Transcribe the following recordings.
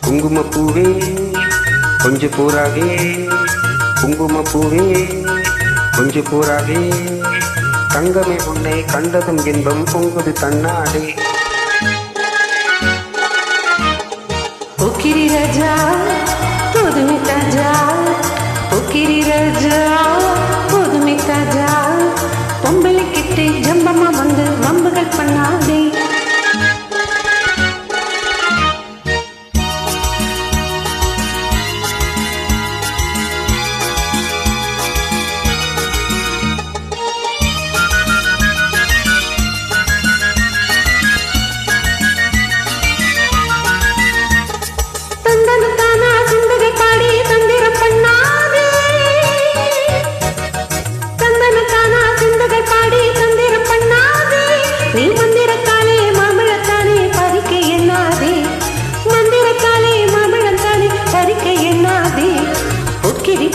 குங்குமப்பூவே கொஞ்சம் பூராவே, குங்குமப்பூவே கொஞ்சம் பூராவே, தங்கமே உன்னை கண்டதும் இன்பம் பொங்குது தன்னாடே. போக்கிரி ராஜா புதுமை தாஜா, போக்கிரி ராஜா புதுமை தாஜா, பொம்பளை கிட்டே ஜம்பமா வந்து வம்புகள் பண்ணாதே.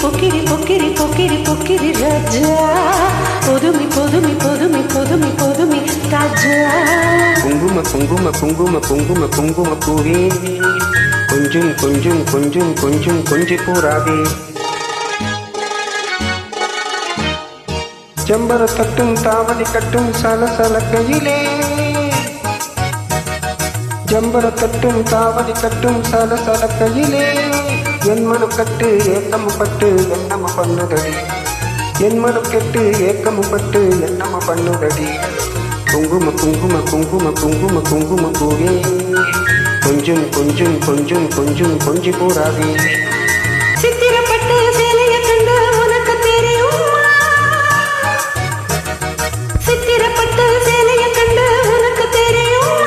பொக்கிரி பொக்கிரி பொக்கிரி பொக்கிரி ராஜா, பொதுமை பொதுமை பொதுமை பொதுமை பொதுமை ராஜா. குங்கும குங்கும குங்கும குங்கும குங்கும பூவே கொஞ்சம் கொஞ்சம் கொஞ்சம் கொஞ்சம் கொஞ்சம் பூராவே, செம்பர தட்டும் தாவணி கட்டும் சலசல கையிலே, ஜம்பர தட்டும் தாவணி கட்டும் சலசல கையிலே, என் மனம் கட்டு ஏக்கம பட்டு என்னம பண்ணுதடி, என் மனம் கெட்டு ஏக்கம பட்டு என்னம பண்ணுதடி. குங்கும குங்கும குங்கும குங்கும குங்கும பூவே கொஞ்சம் கொஞ்சம் கொஞ்சம் கொஞ்சம் கொஞ்சம் பூராவே. சித்திரப்பட்டு சேலைய கண்டு உனக்கு தெரியுமா, சித்திரப்பட்டு சேலைய கண்டு உனக்கு தெரியுமா,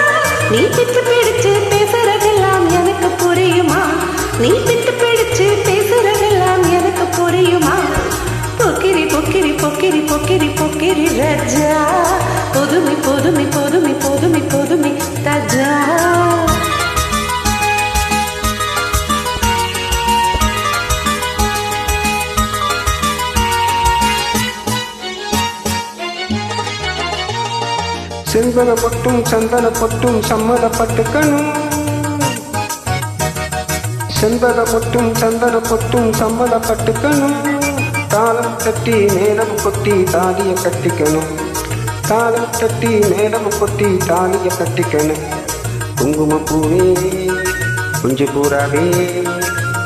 நீ பித்து பிடிச்சு பேசுறதெல்லாம் எனக்கு புரியுமா, நீ பித்து பிடிச்சு பேசுறதெல்லாம் எனக்கு புரியுமா. பொக்கிரி பொக்கிரி பொக்கிரி பொக்கிரி பொக்கிரி ராஜா, பொதுமை பொதுமை பொதுமை பொதுமை பொதுமை தாஜா. செந்தன பொட்டும் சந்தன பொட்டும் சம்மதப்பட்டுக்கணும், செந்தன பொட்டும் சந்தன பொட்டும் சம்மதப்பட்டுக்கணும், தாளம் தட்டி மேலம் கொட்டி தாலிய கட்டிக்கணும், தாளம் தட்டி மேலம் கொட்டி தாலிய கட்டிக்கணும். குங்குமப்பூவே கொஞ்சம் பூராவே,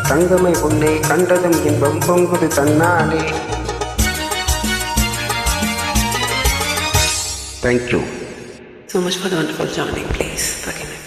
தங்கமை உன்னை கண்டதும் இன்பம் பொங்குது தன்னாலே. Thank you so much for the wonderful joining. Please forgive me.